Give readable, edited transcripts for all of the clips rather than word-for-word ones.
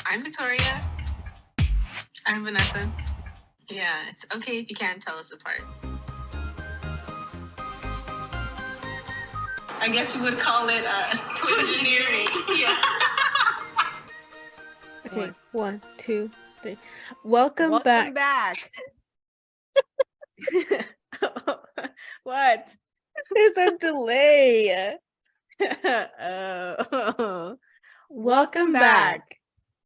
I'm Victoria. I'm Vanessa. Yeah, it's okay if you can't tell us apart. I guess we would call it Twingineering. Yeah. Okay, 1, 2, 3. Welcome back. What? There's a delay. Welcome back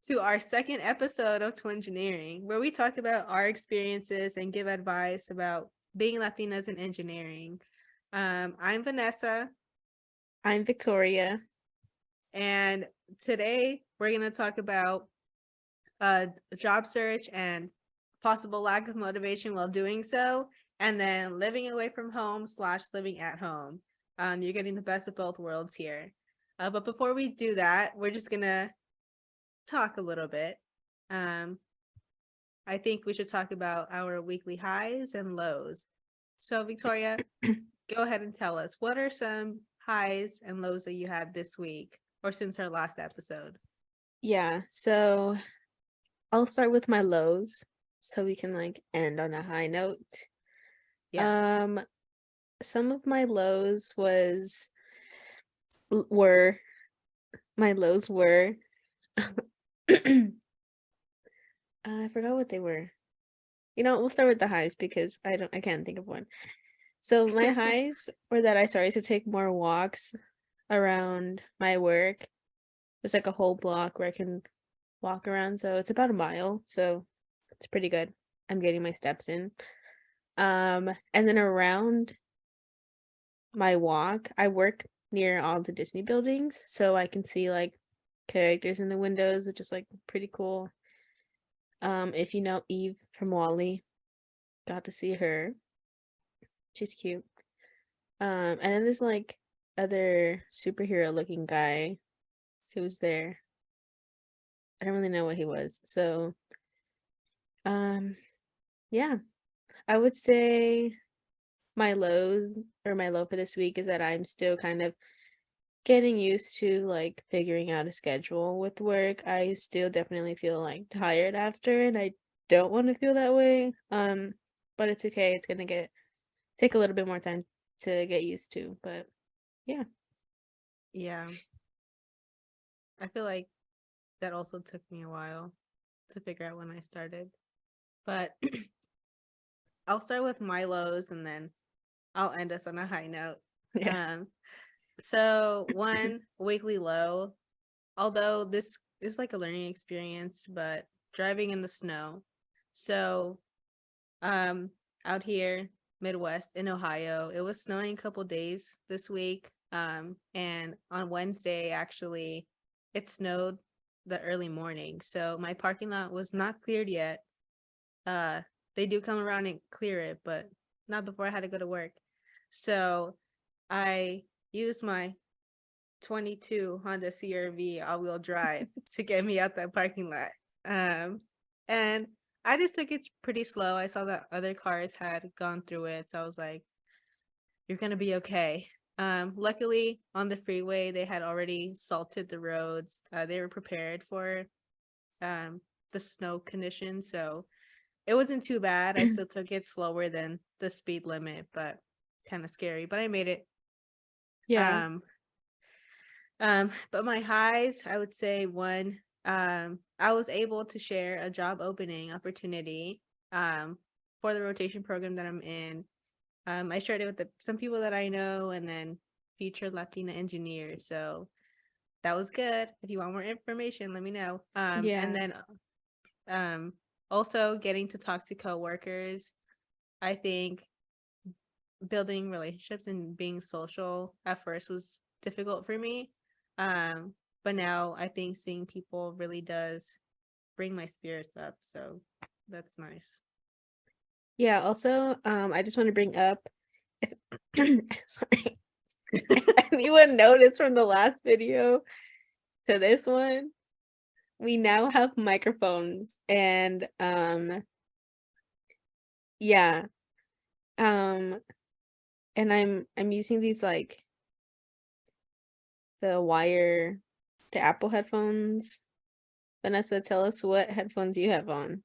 to our second episode of Twingineering, where we talk about our experiences and give advice about being Latinas in engineering. I'm Vanessa. I'm Victoria. And today we're going to talk about job search and possible lack of motivation while doing so, and then living away from home / living at home. You're getting the best of both worlds here. But before we do that, we're just going to talk a little bit. I think we should talk about our weekly highs and lows. So, Victoria, go ahead and tell us, what are some highs and lows that you had this week or since our last episode? Yeah, so I'll start with my lows so we can end on a high note. Yeah. Some of my lows were I forgot what they were. We'll start with the highs because I can't think of one. So my highs were that I started to take more walks around my work. There's a whole block where I can walk around, so it's about a mile, so it's pretty good. I'm getting my steps in. And then around my walk, I work near all the Disney buildings, so I can see characters in the windows, which is pretty cool. If you know Eve from WALL-E, got to see her. She's cute. And then there's other superhero looking guy who was there. I don't really know what he was. So yeah. I would say my low for this week is that I'm still kind of getting used to figuring out a schedule with work. I still definitely feel tired after, and I don't want to feel that way. But it's okay. It's gonna take a little bit more time to get used to, but yeah. I feel like that also took me a while to figure out when I started, but I'll start with my lows and then I'll end us on a high note. Yeah. So one weekly low, although this is a learning experience, but driving in the snow. So out here Midwest in Ohio, it was snowing a couple days this week. And on Wednesday, actually, it snowed the early morning. So my parking lot was not cleared yet. They do come around and clear it, but not before I had to go to work. So I used my 22 Honda CR-V all-wheel drive to get me out that parking lot. And I just took it pretty slow. I saw that other cars had gone through it, so I was like, you're gonna be okay. Luckily, on the freeway, they had already salted the roads. They were prepared for the snow conditions, so it wasn't too bad. I still took it slower than the speed limit, but kind of scary. But I made it. Yeah. But my highs, I would say one, I was able to share a job opening opportunity for the rotation program that I'm in. I shared it with some people that I know and then featured Latina engineers. So that was good. If you want more information, let me know. And then also getting to talk to coworkers. I think building relationships and being social at first was difficult for me. But now I think seeing people really does bring my spirits up. So that's nice. Yeah, also, I just want to bring up if sorry. If anyone noticed from the last video to this one, we now have microphones and yeah. And I'm using these the Apple headphones Vanessa, tell us what headphones you have on.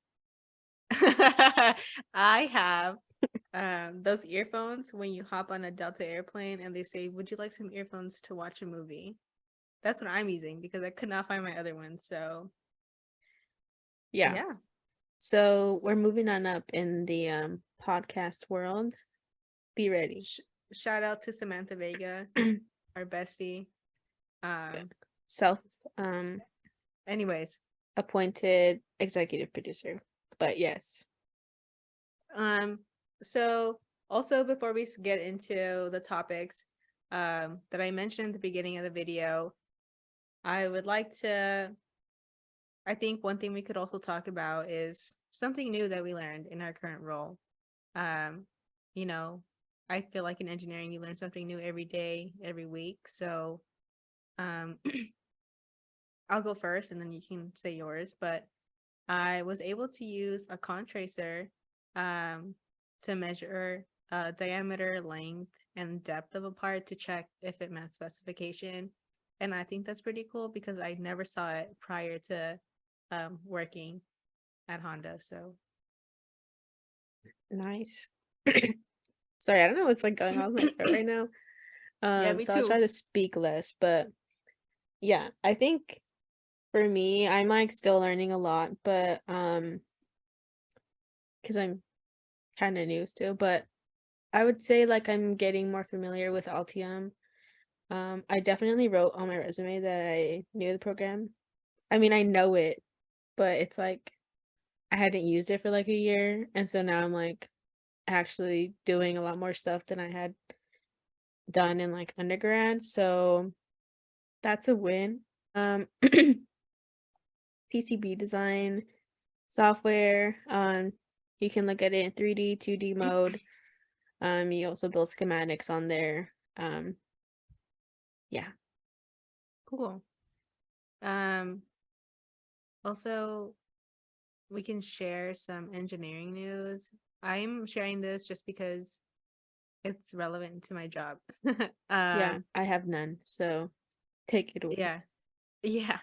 I have those earphones when you hop on a Delta airplane and they say, "Would you like some earphones to watch a movie?" That's what I'm using because I could not find my other ones. So Yeah. yeah. So we're moving on up in the podcast world. Be ready. Shout out to Samantha Vega, our bestie. Self Anyways, appointed executive producer. But yes. so also before we get into the topics that I mentioned at the beginning of the video, I would like to I think one thing we could also talk about is something new that we learned in our current role. Um, you know, I feel like in engineering you learn something new every day, every week. So um I'll go first and then you can say yours, but I was able to use a contracer to measure diameter, length, and depth of a part to check if it met specification. And I think that's pretty cool because I never saw it prior to working at Honda. So Nice. Sorry, I don't know what's like going on with my throat right now. yeah, me So I'll too. try to speak less, but yeah, I think for me, I'm like still learning a lot, but because I'm kind of new still, but I would say like I'm getting more familiar with Altium. I definitely wrote on my resume that I knew the program. I mean, I know it, but it's like I hadn't used it for like a year, and so now I'm like actually doing a lot more stuff than I had done in like undergrad. So that's a win. PCB design software. You can look at it in 3D, 2D mode. You also build schematics on there. Yeah. Cool. Um, Also, we can share some engineering news. I'm sharing this just because it's relevant to my job. Yeah, I have none, so take it away. Yeah, yeah.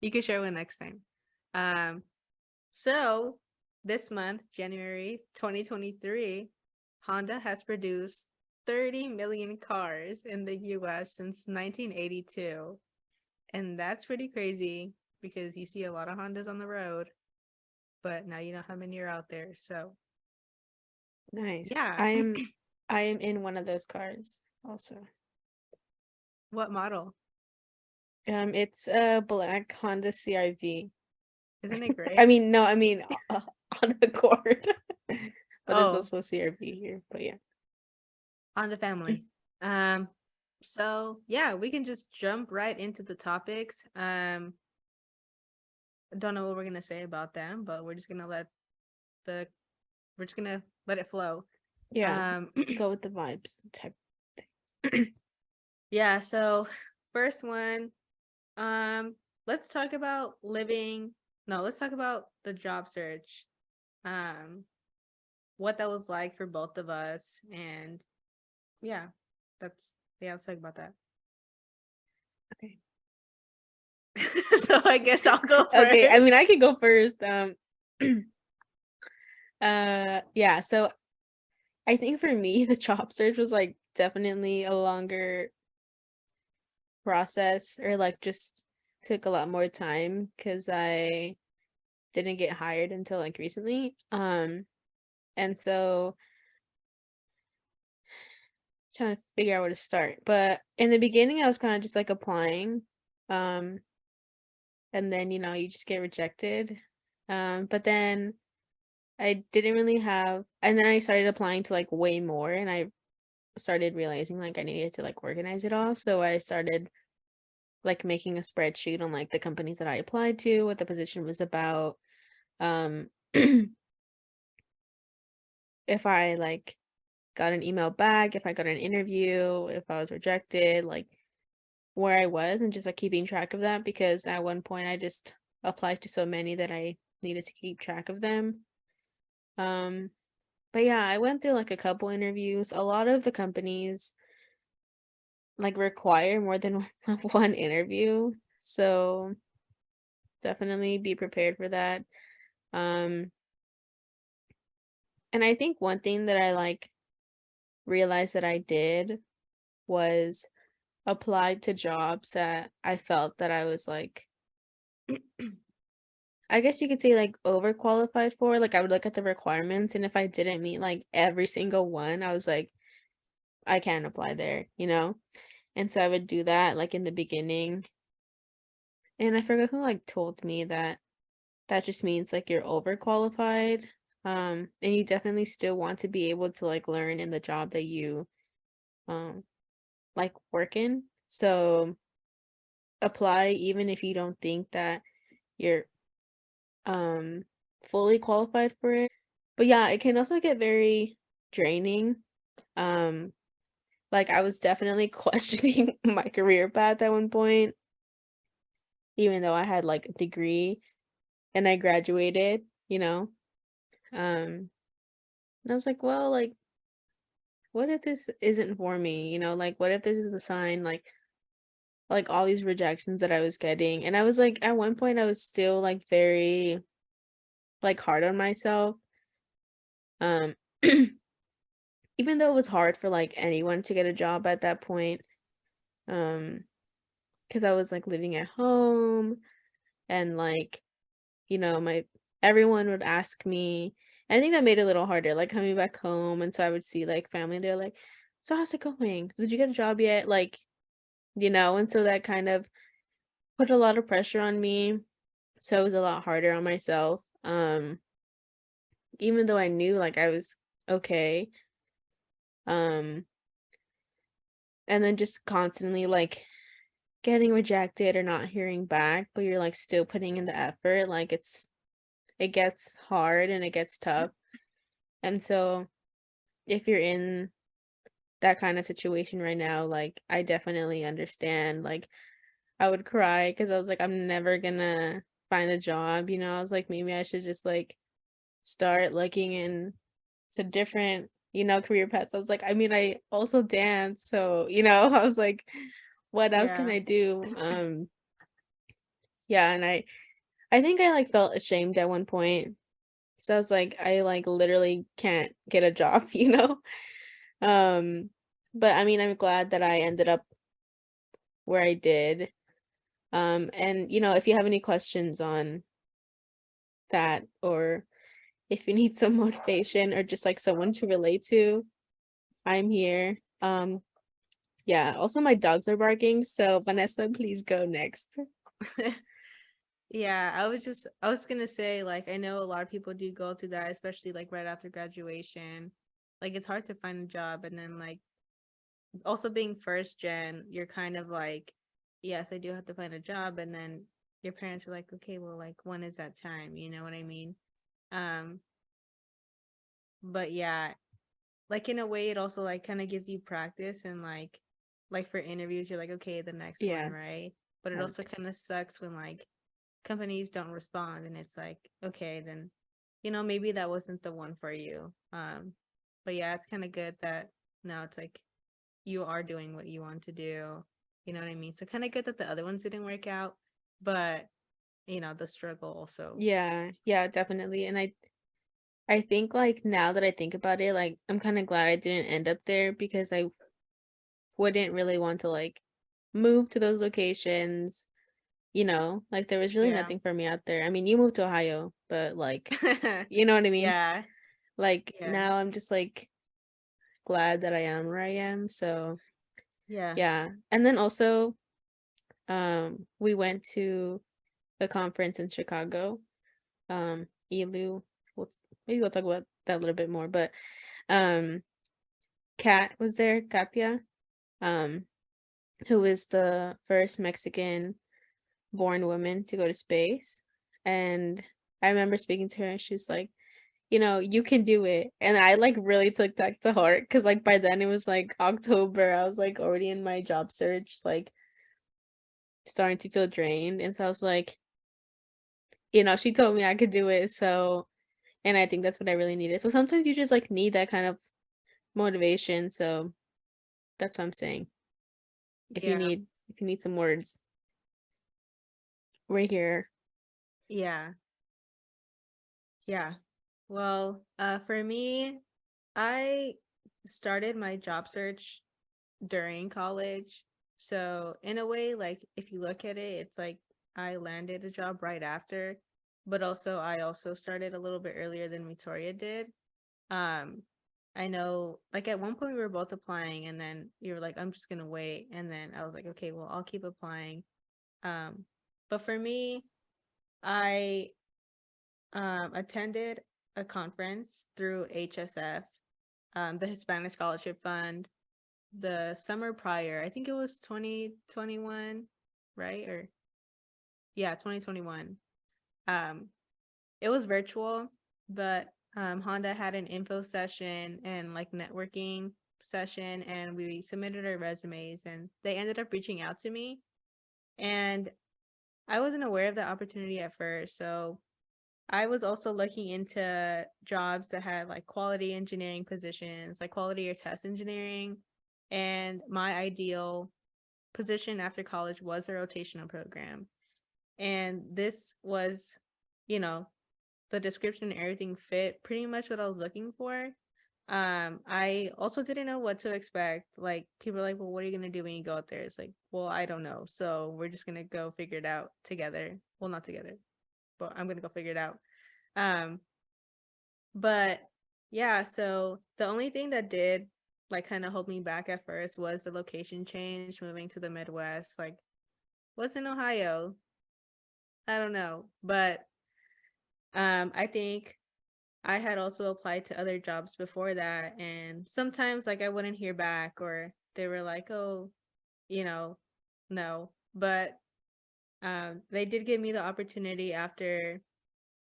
You can share one next time. Um, so this month, January 2023, Honda has produced 30 million cars in the US since 1982. And that's pretty crazy because you see a lot of Hondas on the road, but now you know how many are out there. So Nice. yeah. I am in one of those cars also. What model? It's a black Honda CRV. Isn't it I great? mean, no, I mean on Accord. But there's Oh, also CRV here, but yeah. Honda family. So yeah, we can just jump right into the topics. I don't know what we're gonna say about them, but the we're just gonna let it flow. Yeah, Um, go with the vibes type. yeah. So first one, um, let's talk about living. No, let's talk about the job search. Um, what that was like for both of us, and yeah, let's talk about that. Okay. So I guess I'll go first. Okay, I mean I could go first. Yeah, so I think for me the job search was like definitely a longer process, or like just took a lot more time because I didn't get hired until like recently. And so trying to figure out where to start. But in the beginning I was kind of just like applying. Um and then you just get rejected. But then I didn't really have, and then I started applying to like way more, and I started realizing like I needed to like organize it all. So I started like making a spreadsheet on like the companies that I applied to, what the position was about. Um if I like got an email back, if I got an interview, if I was rejected, like where I was, and just like keeping track of that, because at one point I just applied to so many that I needed to keep track of them. Um but yeah, I went through like a couple interviews. A lot of the companies like require more than one interview. So definitely be prepared for that. Um, and I think one thing that I like realized that I did was apply to jobs that I felt that I was like, I guess you could say like overqualified for. Like I would look at the requirements, and if I didn't meet like every single one, I was like, I can't apply there, you know? And so I would do that like in the beginning. And I forgot who like told me that that just means like you're overqualified. And you definitely still want to be able to like learn in the job that you um like work in. So apply even if you don't think that you're um fully qualified for it. But yeah, it can also get very draining. Um like I was definitely questioning my career path at one point, even though I had like a degree and I graduated, you know. And I was like, well, like what if this isn't for me? You know, like what if this is a sign like all these rejections that I was getting. And I was like at one point I was still like very like hard on myself. Um even though it was hard for like anyone to get a job at that point. Um because I was like living at home and like, you know, my everyone would ask me. I think that made it a little harder, like coming back home, and so I would see like family, they're like, so how's it going? Did you get a job yet? Like, you know, and so that kind of put a lot of pressure on me. So it was a lot harder on myself. Even though I knew like I was okay. Um, and then just constantly like getting rejected or not hearing back, but you're like still putting in the effort, like it gets hard and it gets tough. And so if you're in that kind of situation right now, like I definitely understand. Like I would cry because I was like, I'm never gonna find a job, you know. I was like, maybe I should just like start looking into different, you know, career paths. I was like, I mean, I also dance, so you know, I was like, what else can Yeah. I do? Yeah, and I think I like felt ashamed at one point. So I was like, I like literally can't get a job, you know? Um, but I mean, I'm glad that I ended up where I did. And you know, if you have any questions on that, or if you need some motivation or just like someone to relate to, I'm here. Yeah, also my dogs are barking, so Vanessa, please go next. Yeah, I was gonna say, like, I know a lot of people do go through that, especially like right after graduation. Like it's hard to find a job, and then like also being first gen, you're kind of like, yes, I do have to find a job, and then your parents are like, okay, well, like when is that time? You know what I mean? Um, but yeah, like in a way, it also like kind of gives you practice, and like for interviews, you're like, okay, the next one, Yeah, right? But it also right. kind of sucks when like companies don't respond, and it's like, okay, then maybe that wasn't the one for you. But yeah, it's kind of good that now it's like you are doing what you want to do. You know what I mean? So kind of good that the other ones didn't work out, but the struggle also. Yeah, yeah, definitely. And I think like now that I think about it, like I'm kind of glad I didn't end up there because I wouldn't really want to like move to those locations, you know? Like there was really Yeah. nothing for me out there. I mean, you moved to Ohio, but like, you know what I mean? Yeah. Like Yeah. now I'm just like glad that I am where I am. So, Yeah. yeah. And then also we went to a conference in Chicago. ELU. Maybe we'll talk about that a little bit more, but um Kat was there, Katia, um, who is the first Mexican born woman to go to space. And I remember speaking to her and she was like, you know, you can do it. And I like really took that to heart because like by then it was like October. I was like already in my job search, like starting to feel drained. And so I was like, you know, she told me I could do it. So, and I think that's what I really needed. So sometimes you just like need that kind of motivation. So that's what I'm saying. Yeah. If you need some words, we're here. Yeah. Yeah. Well, for me, I started my job search during college. So in a way, like if you look at it, it's like I landed a job right after, but also I also started a little bit earlier than Victoria did. Um, I know like at one point we were both applying and then you were like, I'm just gonna wait. And then I was like, okay, well, I'll keep applying. Um, but for me, I attended a conference through HSF, the Hispanic Scholarship Fund, the summer prior. I think it was 2021, right? Or yeah, 2021. Um, it was virtual, but Honda had an info session and like networking session, and we submitted our resumes, and they ended up reaching out to me, and I wasn't aware of the opportunity at first, so I was also looking into jobs that had like quality engineering positions, like quality or test engineering. And my ideal position after college was a rotational program. And this was, you know, the description and everything fit pretty much what I was looking for. I also didn't know what to expect. Like people are like, well, what are you gonna do when you go out there? It's like, well, I don't know. So we're just gonna go figure it out together. Well, not together, but I'm gonna go figure it out. Um, but yeah, so the only thing that did like kind of hold me back at first was the location change, moving to the Midwest. Like, what's in Ohio? I don't know. But I think I had also applied to other jobs before that, and sometimes like I wouldn't hear back or they were like, "Oh, you know, no." But they did give me the opportunity after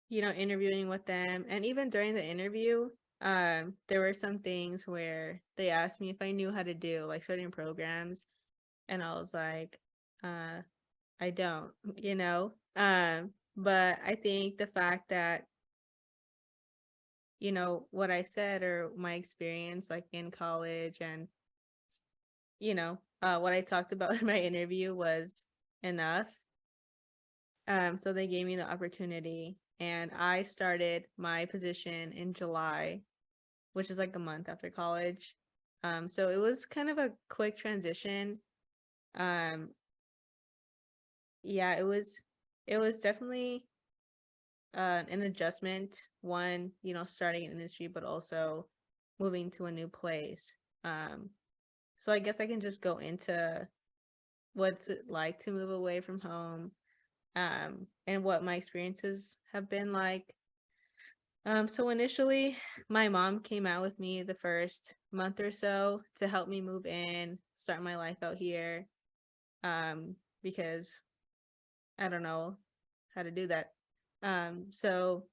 interviewing with them. And even during the interview, there were some things where they asked me if I knew how to do like certain programs. And I was like, I don't, you know? But I think the fact that, what I said or my experience like in college and, what I talked about in my interview was enough. So they gave me the opportunity and I started my position in July, which is like a month after college. So it was kind of a quick transition. Um, yeah, it was definitely an adjustment, one, starting an industry, but also moving to a new place. So I guess I can just go into what's it like to move away from home, and what my experiences have been like. So initially, my mom came out with me the first month or so to help me move in, start my life out here, because I don't know how to do that. So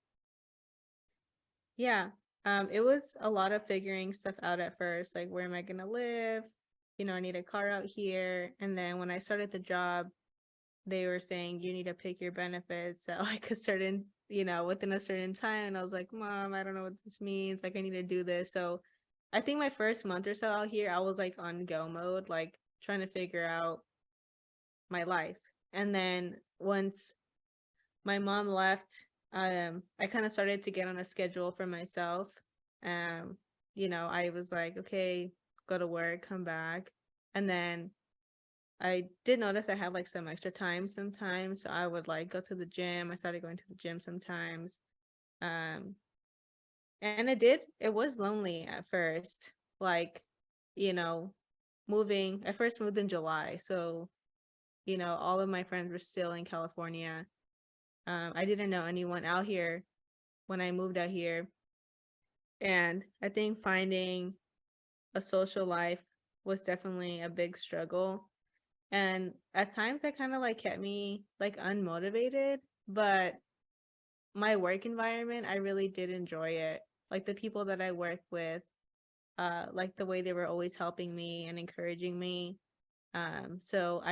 yeah, it was a lot of figuring stuff out at first, like where am I gonna live? I need a car out here. And then when I started the job, they were saying you need to pick your benefits at like a certain, within a certain time. And I was like, Mom, I don't know what this means. Like, I need to do this. So I think my first month or so out here, I was like on go mode, like trying to figure out my life. And then once my mom left, I kind of started to get on a schedule for myself. Um, I was like, okay, go to work, come back. And then I did notice I had like some extra time sometimes, so I would like go to the gym. I started going to the gym sometimes. Um, and it was lonely at first. Like, you know, I first moved in July, so all of my friends were still in California. I didn't know anyone out here when I moved out here. And I think finding a social life was definitely a big struggle. And at times that kind of like kept me like unmotivated, but my work environment, I really did enjoy it. Like the people that I work with, like the way they were always helping me and encouraging me. So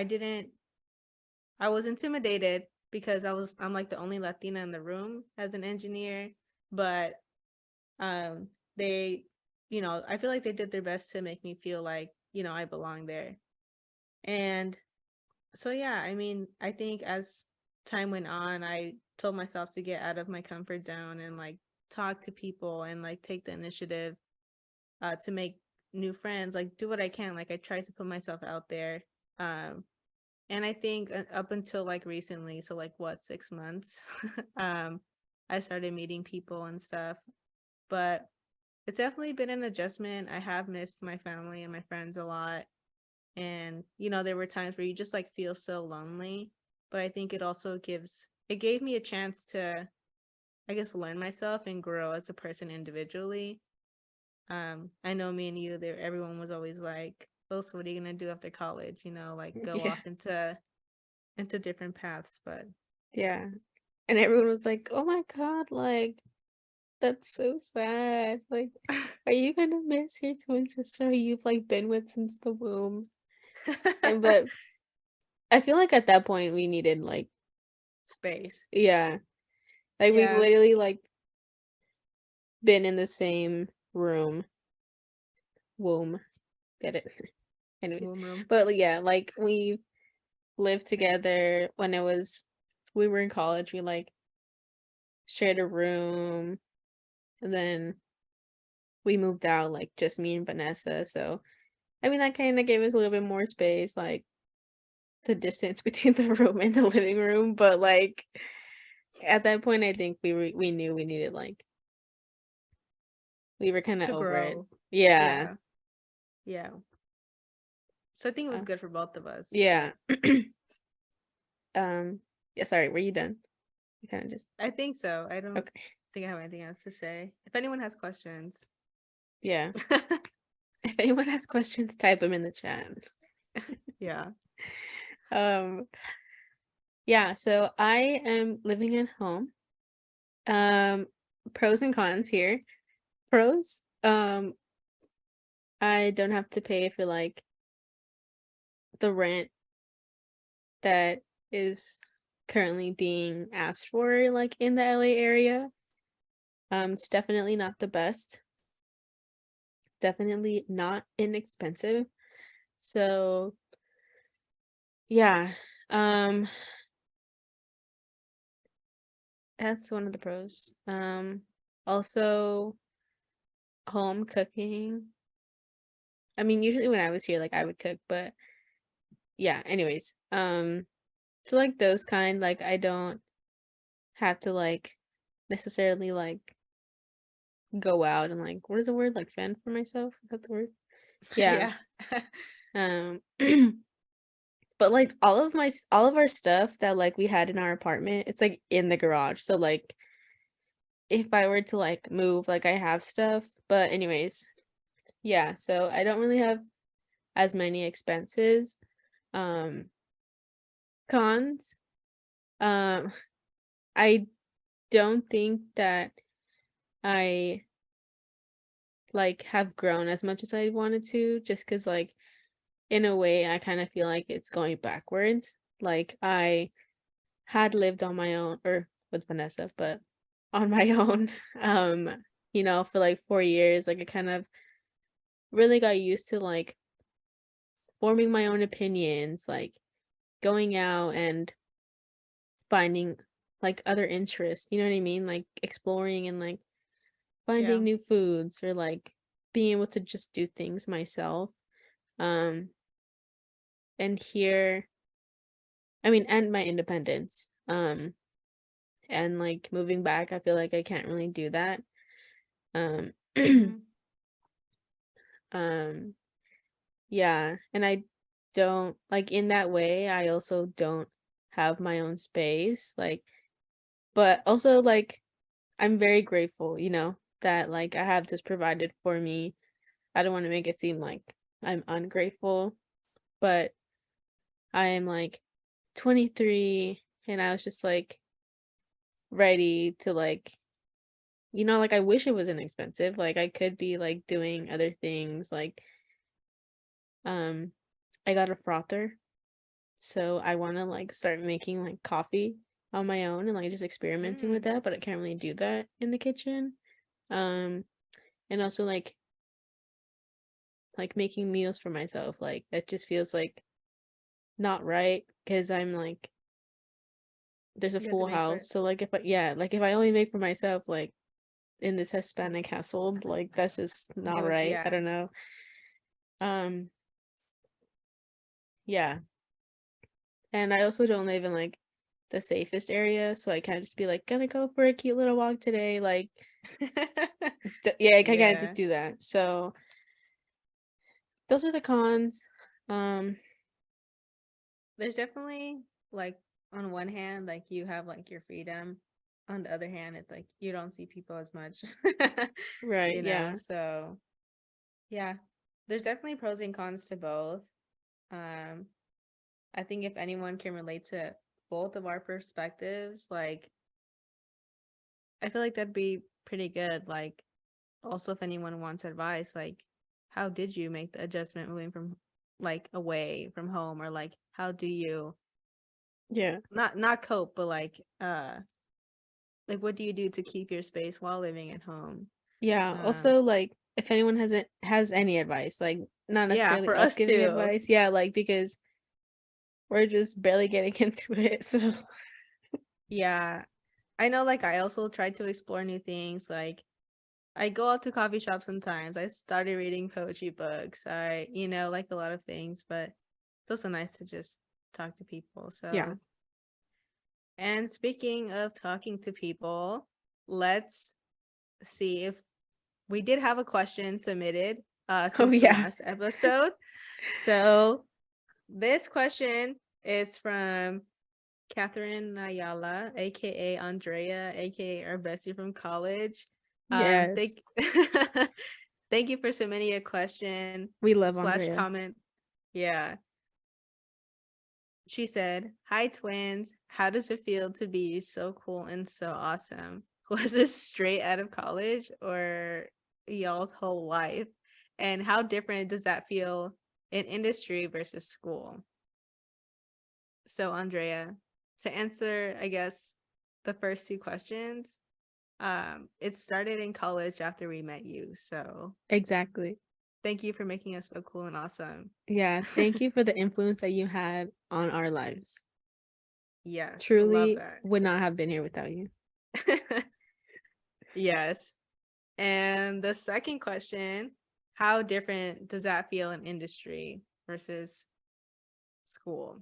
I was intimidated because I'm like the only Latina in the room as an engineer, but um they, I feel like they did their best to make me feel like, I belong there. And so yeah, I mean, I think as time went on, I told myself to get out of my comfort zone and like talk to people and like take the initiative to make new friends, like do what I can. Like I tried to put myself out there. And I think up until like recently, so like what, 6 months, I started meeting people and stuff. But it's definitely been an adjustment. I have missed my family and my friends a lot. And, you know, there were times where you just like feel so lonely. But I think it gave me a chance to, I guess, learn myself and grow as a person individually. I know me and you, there everyone was always like, "Oh, so what are you gonna do after college?" You know, like go Yeah. off into different paths. But Yeah. And everyone was like, "Oh my God, like that's so sad. Like, are you gonna miss your twin sister who you've like been with since the womb?" And but I feel like at that point we needed like, space. yeah, like we've Yeah, literally like been in the same room, womb, get it? Anyways, womb room. but yeah, like we lived together when we were in college. We like shared a room, and then we moved out, like just me and Vanessa. So I mean, that kind of gave us a little bit more space, like the distance between the room and the living room. But like at that point, I think we knew we needed like we were kind of To over it. grow. Yeah. Yeah, yeah. So I think it was Uh, good for both of us. yeah. Yeah. Sorry. Were you done? You kind of just I think so. I don't okay. think I have anything else to say. If anyone has questions, Yeah. If anyone has questions, type them in the chat. yeah. Um. Yeah. So I am living at home. Um. Pros and cons here. Pros. I don't have to pay for like the rent that is currently being asked for like in the LA area. It's definitely not the best. Definitely not inexpensive. So yeah. Um that's one of the pros. Also home cooking. I mean, usually when I was here like I would cook, but yeah, anyways. So like those kind, like I don't have to like necessarily like go out and like what is the word, like fend for myself, is that the word? Yeah. Yeah. um but like all of our stuff that like we had in our apartment, it's like in the garage, so like if I were to like move, like I have stuff. But anyways, yeah, so I don't really have as many expenses. um Cons, um I don't think that I like have grown as much as I wanted to, just because like in a way I kind of feel like it's going backwards. Like I had lived on my own or with Vanessa, but on my own, for like 4 years. Like I kind of really got used to like forming my own opinions, like going out and finding like other interests, you know what I mean? Like exploring and like Yeah. finding new foods or like being able to just do things myself. Um and here, I mean, and my independence. And like moving back, I feel like I can't really do that. Um Hmm. um yeah, and I don't like in that way, I also don't have my own space, like, but also like I'm very grateful, that like I have this provided for me. I don't want to make it seem like I'm ungrateful, but I am like 23 and I was just like ready to like, like I wish it wasn't expensive. Like I could be like doing other things like um I got a frother. So I want to like start making like coffee on my own and like just experimenting with Mm. that, but I can't really do that in the kitchen. Um and also like making meals for myself. Like that just feels like not right because I'm like there's a You have to full make for house. it. So like if I only make for myself, like in this Hispanic household, like that's just not It would, right. I yeah. don't know. Um, yeah. And I also don't live in like the safest area, so I can't just be like, gonna go for a cute little walk today. Like, yeah, I can't just Yeah. do that. So those are the cons. Um, There's definitely like on one hand, like you have like your freedom. On the other hand, it's like you don't see people as much. right, You know, yeah. so yeah. There's definitely pros and cons to both. Um, I think if anyone can relate to both of our perspectives, like I feel like that'd be pretty good. Like also if anyone wants advice, like how did you make the adjustment moving from like away from home, or like how do you Yeah. not cope, but like what do you do to keep your space while living at home? Yeah. Um Also, like, if anyone has any advice, like not yeah, necessarily for us us giving too. advice. Yeah, like because we're just barely getting into it. So Yeah. I know like I also try to explore new things. Like I go out to coffee shops sometimes. I started reading poetry books. I, like a lot of things, but it's also nice to just talk to people. yeah. So, and speaking of talking to people, let's see if we did have a question submitted Oh since the yeah. last episode. So, this question is from Catherine Ayala, aka Andrea, aka our bestie from college. Yes. Thank thank you for submitting a question We love slash Andrea. comment. Yeah. She said, "Hi twins. How does it feel to be so cool and so awesome? Was this straight out of college or y'all's whole life? And how different does that feel in industry versus school?" So, Andrea, to answer, I guess, the first two questions, it started in college after we met you. So, Exactly. thank you for making us so cool and awesome. Yeah. Thank you for the influence that you had on our lives. Yes, love Truly that. would not have been here without you. Yes. And the second question, how different does that feel in industry versus school?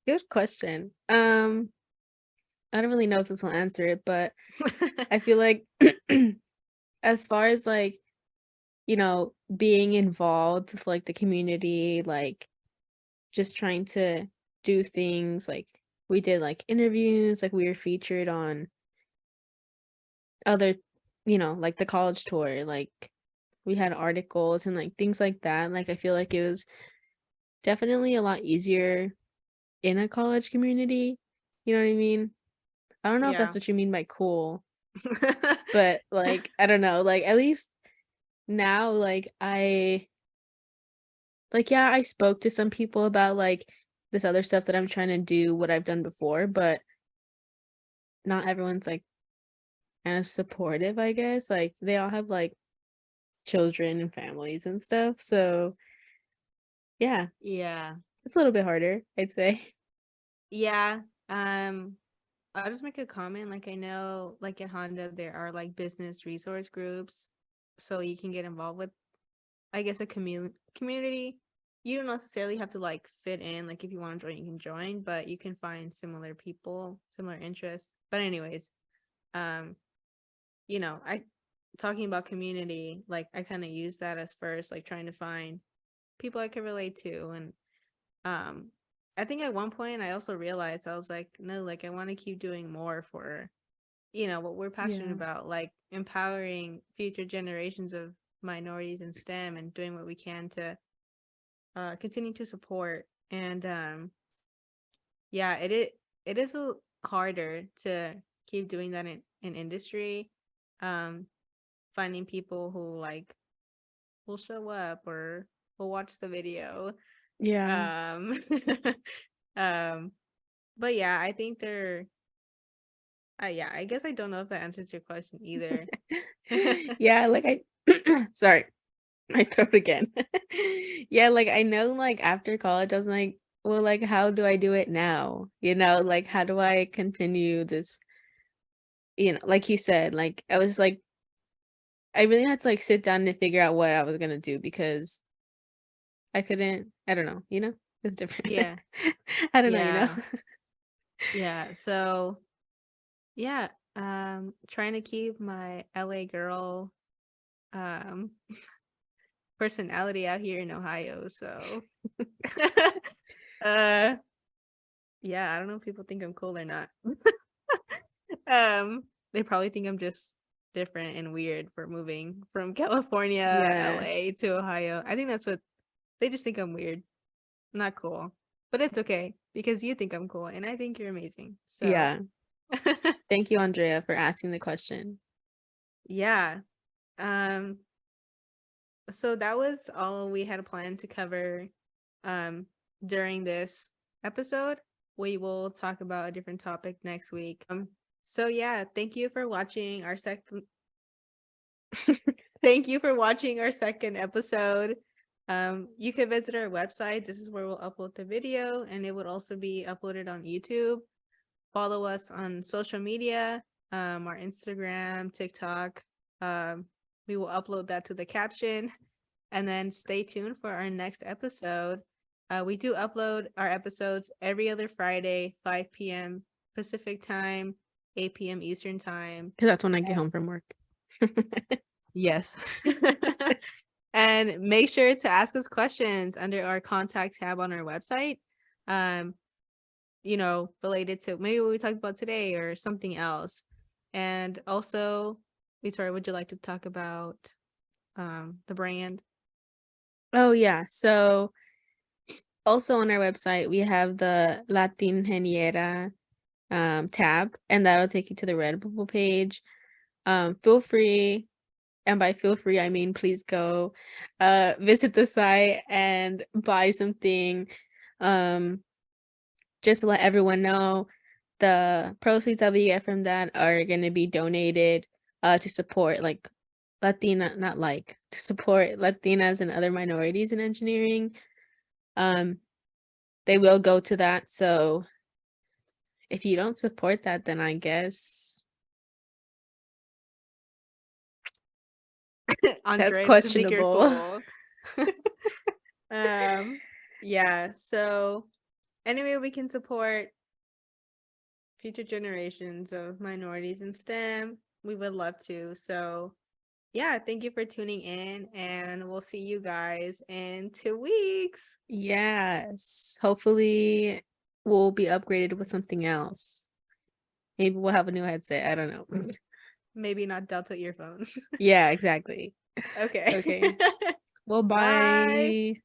Good question. I don't really know if this will answer it, but I feel like as far as like, being involved with like the community, like just trying to do things like we did like interviews, like we were featured on other, like the college tour, like we had articles and like things like that. Like I feel like it was definitely a lot easier in a college community. You know what I mean? I don't know if that's Yeah. what you mean by cool, but like I don't know, like at least now yeah, I spoke to some people about like this other stuff that I'm trying to do what I've done before, but not everyone's like as supportive, I guess. Like they all have like children and families and stuff. So yeah, Yeah. it's a little bit harder, I'd say. Yeah. Um, I'll just make a comment. Like I know like at Honda there are like business resource groups. So you can get involved with, I guess, a community. You don't necessarily have to like fit in. Like if you want to join, you can join, but you can find similar people, similar interests. But anyways, um, I talking about community, like I kind of use that as first, like trying to find people I can relate to. And um I think at one point I also realized, I was like, no, like I want to keep doing more for, what we're passionate Yeah. about, like empowering future generations of minorities in STEM and doing what we can to continue to support. And yeah, it is harder to keep doing that in industry. Um Finding people who like will show up or will watch the video. Yeah. Um um but yeah, I think they're yeah, I guess I don't know if that answers your question either. Yeah, like I sorry, my throat again. Yeah, like I know like after college I was like well, like, how do I do it now? You know, like, how do I continue this? You know, like you said, like, I was like, I really had to like sit down and figure out what I was gonna do because I couldn't, I don't know, you know, it's different. Yeah. I don't know, you know. Yeah. Yeah. So yeah, trying to keep my LA girl um personality out here in Ohio. So uh yeah, I don't know if people think I'm cool or not. They probably think I'm just different and weird for moving from California, Yeah. LA to Ohio. I think that's what they just think I'm weird. Not cool. But it's okay because you think I'm cool and I think you're amazing. So Yeah. Thank you, Andrea, for asking the question. yeah. Um so that was all we had planned to cover um during this episode. We will talk about a different topic next week. So yeah, thank you for watching our second thank you for watching our second episode. You can visit our website. This is where we'll upload the video and it would also be uploaded on YouTube. Follow us on social media, our Instagram, TikTok. We will upload that to the caption. And then stay tuned for our next episode. We do upload our episodes every other Friday, 5 p.m. Pacific time, 8 p.m. Eastern time. Because that's when I get home from work. Yes. And make sure to ask us questions under our contact tab on our website. You know, related to maybe what we talked about today or something else. And also, Victoria, would you like to talk about the brand? Oh yeah. So also on our website we have the Latingeniería tab, and that'll take you to the Redbubble page. Feel free, and by feel free I mean please go visit the site and buy something. Just to let everyone know, the proceeds that we get from that are going to be donated to support like to support Latinas and other minorities in engineering. They will go to that. So if you don't support that, then I guess that's Andre doesn't think you're questionable. cool. Yeah, so anyway, we can support future generations of minorities in STEM. We would love to. So yeah, thank you for tuning in and we'll see you guys in 2 weeks. Yes. Hopefully we'll be upgraded with something else. Maybe we'll have a new headset. I don't know. Maybe not Delta earphones. Yeah, exactly. Okay. Okay. Well, Bye. bye.